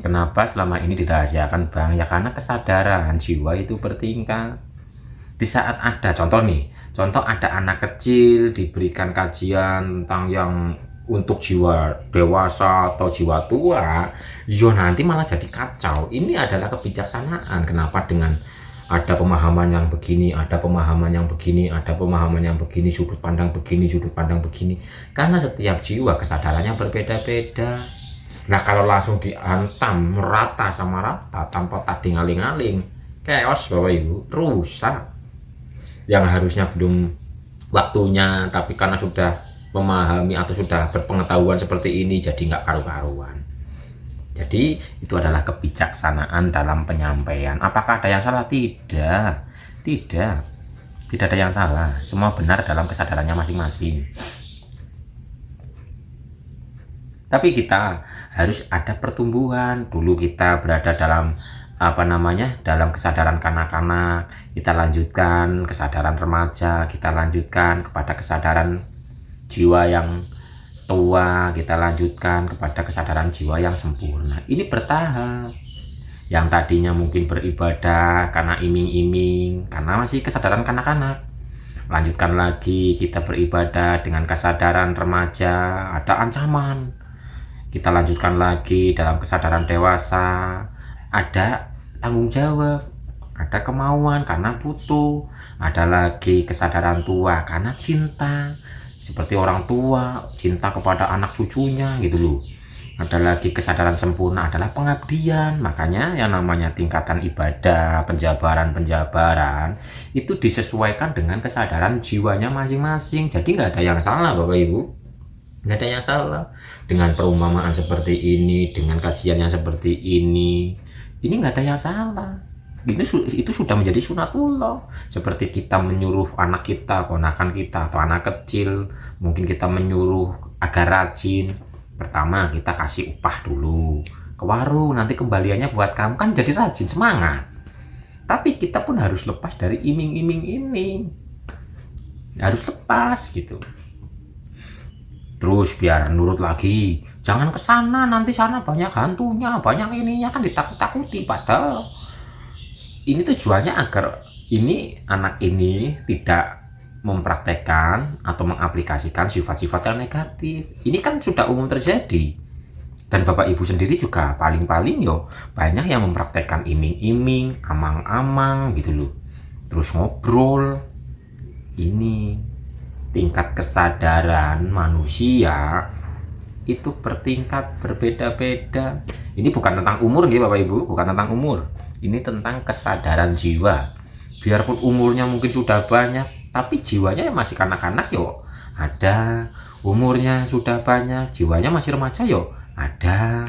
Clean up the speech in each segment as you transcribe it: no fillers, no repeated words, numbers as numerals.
Kenapa selama ini dirahasiakan Bang? Ya karena kesadaran jiwa itu bertingkat. Di saat ada contoh nih, contoh ada anak kecil diberikan kajian tentang yang untuk jiwa dewasa atau jiwa tua, yo nanti malah jadi kacau. Ini adalah kebijaksanaan. Kenapa dengan ada pemahaman yang begini, ada pemahaman yang begini, ada pemahaman yang begini, sudut pandang begini, sudut pandang begini. Karena setiap jiwa kesadarannya berbeda-beda. Nah kalau langsung dihantam rata sama rata tanpa tadi ngaling-ngaling, chaos Bapak Ibu, rusak. Yang harusnya belum waktunya, tapi karena sudah memahami atau sudah berpengetahuan seperti ini, jadi nggak karu-karuan. Jadi itu adalah kebijaksanaan dalam penyampaian. Apakah ada yang salah? Tidak ada yang salah. Semua benar dalam kesadarannya masing-masing. Tapi kita harus ada pertumbuhan. Dulu kita berada dalam dalam kesadaran kanak-kanak, kita lanjutkan kesadaran remaja, kita lanjutkan kepada kesadaran jiwa yang tua, kita lanjutkan kepada kesadaran jiwa yang sempurna. Ini bertahap. Yang tadinya mungkin beribadah karena iming-iming, karena masih kesadaran kanak-kanak, lanjutkan lagi kita beribadah dengan kesadaran remaja, ada ancaman. Kita lanjutkan lagi dalam kesadaran dewasa, ada tanggung jawab, ada kemauan karena butuh, ada lagi kesadaran tua karena cinta, seperti orang tua cinta kepada anak cucunya gitu loh. Ada lagi kesadaran sempurna adalah pengabdian. Makanya yang namanya tingkatan ibadah, penjabaran itu disesuaikan dengan kesadaran jiwanya masing-masing. Jadi nggak ada yang salah Bapak Ibu, nggak ada yang salah dengan perumpamaan seperti ini, dengan kajian yang seperti ini nggak ada yang salah. Itu sudah menjadi sunatullah. Seperti kita menyuruh anak kita, ponakan kita atau anak kecil, mungkin kita menyuruh agar rajin. Pertama kita kasih upah dulu ke warung, nanti kembaliannya buat kamu, kan jadi rajin, semangat. Tapi kita pun harus lepas dari iming-iming ini, harus lepas gitu. Terus biar nurut lagi, jangan ke sana, nanti sana banyak hantunya, banyak ininya, kan ditakut-takuti. Padahal ini tujuannya agar anak ini tidak mempraktekkan atau mengaplikasikan sifat-sifat yang negatif. Ini kan sudah umum terjadi. Dan Bapak Ibu sendiri juga paling-paling banyak yang mempraktekkan iming-iming, amang-amang gitu loh. Terus ngobrol. Ini tingkat kesadaran manusia itu bertingkat, berbeda-beda. Ini bukan tentang umur gitu Bapak Ibu, bukan tentang umur. Ini tentang kesadaran jiwa. Biarpun umurnya mungkin sudah banyak, tapi jiwanya masih kanak-kanak ada. Umurnya sudah banyak, jiwanya masih remaja ada.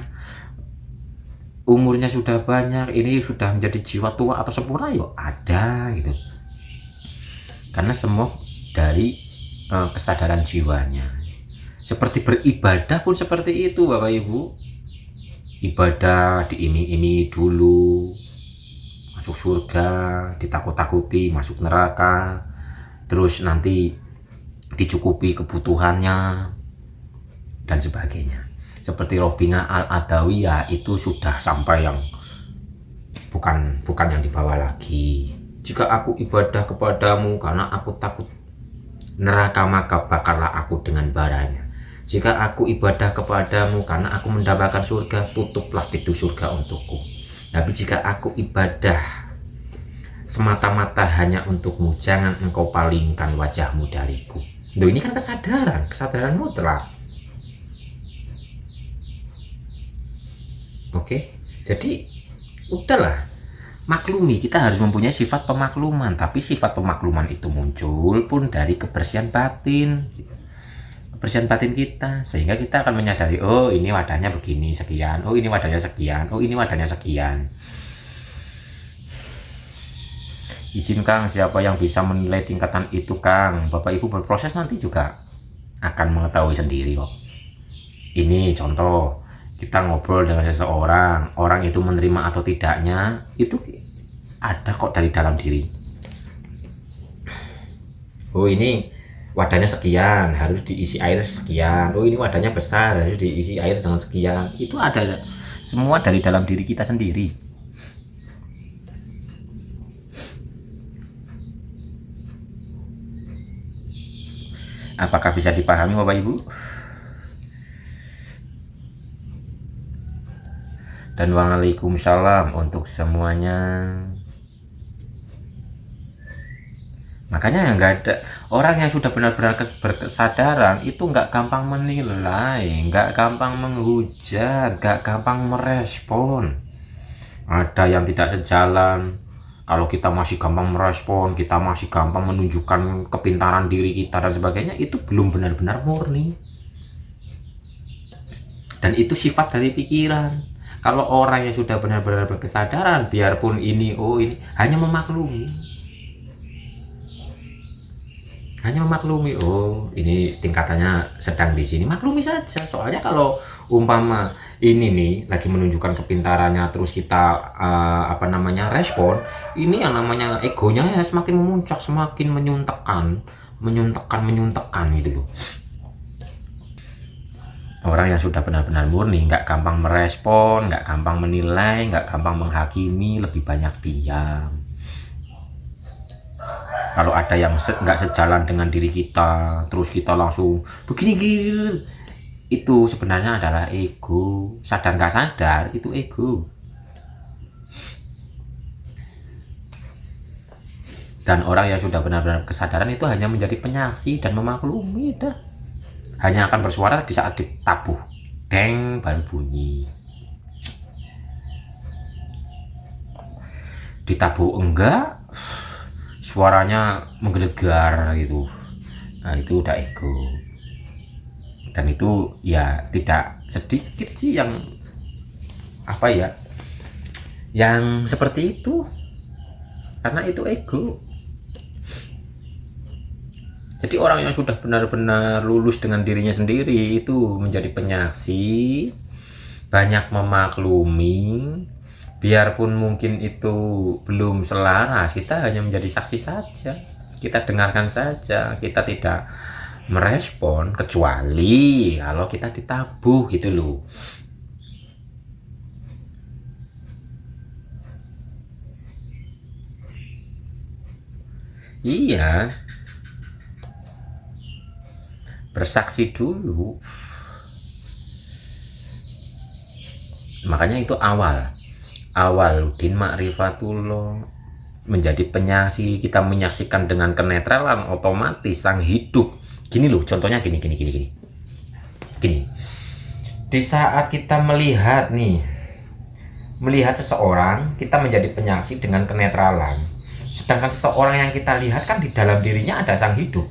Umurnya sudah banyak, ini sudah menjadi jiwa tua atau sempurna ada gitu. Karena semua dari kesadaran jiwanya. Seperti beribadah pun seperti itu Bapak Ibu. Ibadah diiming-imingi dulu, masuk surga, ditakut-takuti masuk neraka, terus nanti dicukupi kebutuhannya dan sebagainya. Seperti Robina Al-Adawiyah itu sudah sampai yang bukan yang dibawa lagi. Jika aku ibadah kepadamu karena aku takut neraka, maka bakarlah aku dengan baranya. Jika aku ibadah kepadamu karena aku mendapatkan surga, tutuplah pintu surga untukku. Tapi jika aku ibadah semata-mata hanya untukmu, jangan engkau palingkan wajahmu dariku. Loh, ini kan kesadaran mutlak. Oke, jadi udahlah, maklumi, kita harus mempunyai sifat pemakluman. Tapi sifat pemakluman itu muncul pun dari kebersihan batin kita, sehingga kita akan menyadari, oh ini wadahnya begini sekian, oh ini wadahnya sekian, oh ini wadahnya sekian. Izin Kang, siapa yang bisa menilai tingkatan itu Kang? Bapak Ibu berproses nanti juga akan mengetahui sendiri kok. Ini contoh, kita ngobrol dengan seseorang, orang itu menerima atau tidaknya itu ada kok dari dalam diri. Oh ini wadahnya sekian, harus diisi air sekian. Oh ini wadahnya besar, harus diisi air dengan sekian. Itu ada Semua dari dalam diri kita sendiri. Apakah bisa dipahami Bapak Ibu? Dan waalaikumsalam untuk semuanya. Makanya nggak ada orang yang sudah benar-benar berkesadaran itu nggak gampang menilai, nggak gampang menghujat, nggak gampang merespon. Ada yang tidak sejalan. Kalau kita masih gampang merespon, kita masih gampang menunjukkan kepintaran diri kita dan sebagainya, itu belum benar-benar murni. Dan itu sifat dari pikiran. Kalau orang yang sudah benar-benar berkesadaran, biarpun ini hanya memaklumi. Hanya memaklumi, oh ini tingkatannya sedang di sini, maklumi saja. Soalnya kalau umpama ini nih lagi menunjukkan kepintarannya terus kita respon, ini yang namanya egonya ya semakin memuncak, semakin menyuntekkan gitu loh. Orang yang sudah benar-benar murni nggak gampang merespon, nggak gampang menilai, nggak gampang menghakimi, lebih banyak diam. Kalau ada yang nggak sejalan dengan diri kita, terus kita langsung begini, itu sebenarnya adalah ego. Sadar nggak sadar, itu ego. Dan orang yang sudah benar-benar kesadaran itu hanya menjadi penyaksi dan memaklumi, dah. Hanya akan bersuara di saat ditabuh, deng, baru bunyi. Ditabuh enggak, suaranya menggelegar gitu. Nah itu udah ego. Dan itu ya tidak sedikit sih yang yang seperti itu, karena itu ego. Jadi orang yang sudah benar-benar lulus dengan dirinya sendiri itu menjadi penyaksi, banyak memaklumi, biarpun mungkin itu belum selaras, kita hanya menjadi saksi saja, kita dengarkan saja, kita tidak merespon, kecuali kalau kita ditabuh gitu loh. Iya, bersaksi dulu. Makanya itu awal din ma'rifatullah, menjadi penyaksi, kita menyaksikan dengan kenetralan, otomatis sang hidup. Gini loh, contohnya gini. Di saat kita melihat seseorang, kita menjadi penyaksi dengan kenetralan. Sedangkan seseorang yang kita lihat kan di dalam dirinya ada sang hidup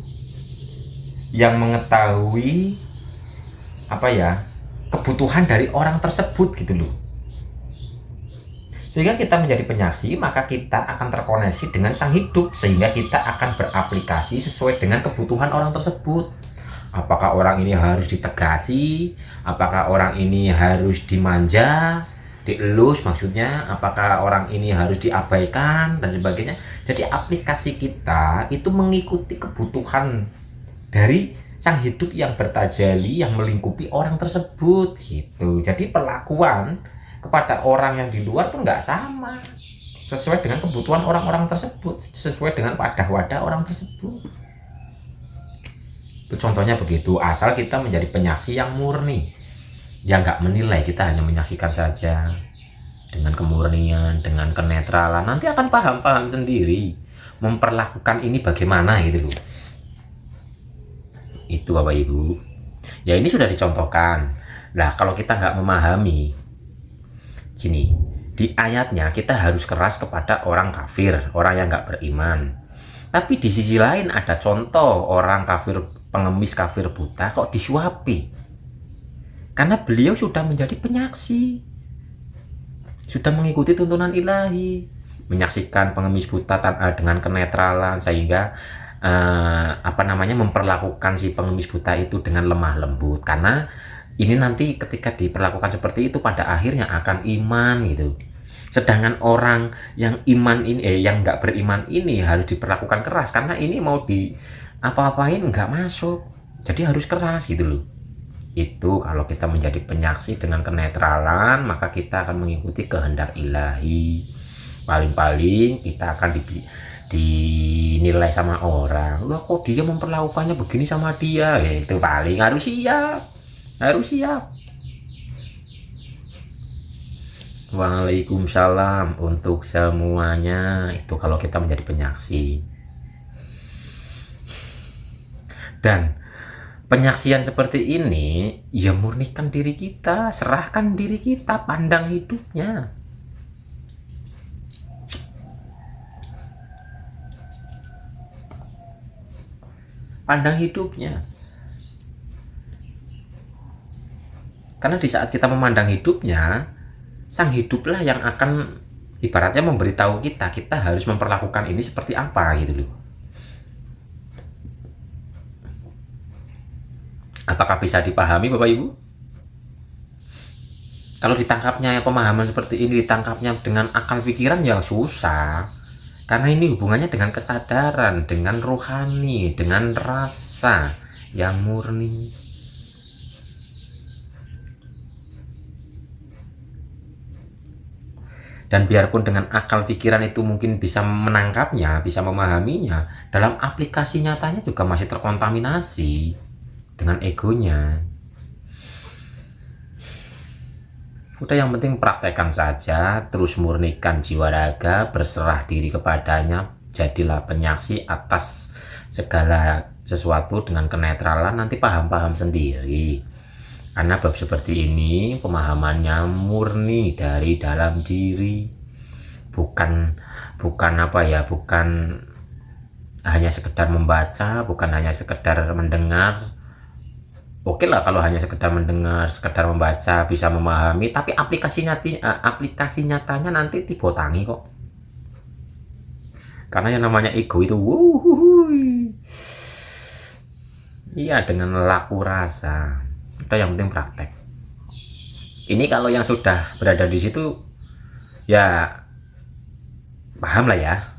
yang mengetahui kebutuhan dari orang tersebut gitu loh. Sehingga kita menjadi penyaksi, maka kita akan terkoneksi dengan sang hidup, sehingga kita akan beraplikasi sesuai dengan kebutuhan orang tersebut. Apakah orang ini harus ditegasi, apakah orang ini harus dimanja, dielus maksudnya, apakah orang ini harus diabaikan dan sebagainya. Jadi aplikasi kita itu mengikuti kebutuhan dari sang hidup yang bertajali, yang melingkupi orang tersebut gitu. Jadi perlakuan kepada orang yang di luar pun nggak sama, sesuai dengan kebutuhan orang-orang tersebut, sesuai dengan wadah-wadah orang tersebut. Itu contohnya begitu. Asal kita menjadi penyaksi yang murni, yang nggak menilai, kita hanya menyaksikan saja dengan kemurnian, dengan kenetralan. Nanti akan paham sendiri memperlakukan ini bagaimana gitu loh. Itu Bapak Ibu ya, ini sudah dicontohkan. Nah kalau kita nggak memahami gini, di ayatnya kita harus keras kepada orang kafir, orang yang nggak beriman, tapi di sisi lain ada contoh orang kafir, pengemis, kafir buta kok disuapi, karena beliau sudah menjadi penyaksi, sudah mengikuti tuntunan ilahi, menyaksikan pengemis buta dengan kenetralan, sehingga memperlakukan si pengemis buta itu dengan lemah lembut, karena ini nanti ketika diperlakukan seperti itu pada akhirnya akan iman gitu. Sedangkan orang yang iman ini yang nggak beriman ini harus diperlakukan keras, karena ini mau di apa-apain nggak masuk, jadi harus keras gitu loh. Itu kalau kita menjadi penyaksi dengan kenetralan, maka kita akan mengikuti kehendak ilahi. Paling-paling kita akan dinilai sama orang, loh kok dia memperlakukannya begini sama dia, itu paling harus siap, harus siap. Waalaikumsalam untuk semuanya. Itu kalau kita menjadi penyaksi. Dan penyaksian seperti ini ya murnikan diri kita, serahkan diri kita, pandang hidupnya. Pandang hidupnya. Karena di saat kita memandang hidupnya, sang hiduplah yang akan ibaratnya memberitahu kita harus memperlakukan ini seperti apa gitu loh. Apakah bisa dipahami Bapak Ibu? Kalau ditangkapnya pemahaman seperti ini, ditangkapnya dengan akal pikiran ya susah. Karena ini hubungannya dengan kesadaran, dengan rohani, dengan rasa yang murni. Dan biarpun dengan akal pikiran itu mungkin bisa menangkapnya, bisa memahaminya, dalam aplikasi nyatanya juga masih terkontaminasi dengan egonya. Udah, yang penting praktekkan saja, terus murnikan jiwa raga, berserah diri kepadanya, jadilah penyaksi atas segala sesuatu dengan kenetralan, nanti paham-paham sendiri. Karena bab seperti ini pemahamannya murni dari dalam diri, bukan apa ya, bukan hanya sekedar membaca, bukan hanya sekedar mendengar. Oke lah kalau hanya sekedar mendengar, sekedar membaca, bisa memahami, tapi aplikasi nyatanya nanti dibotangi kok. Karena yang namanya ego itu, iya, dengan laku rasa. Itu yang penting praktek. Ini kalau yang sudah berada di situ, ya paham lah ya.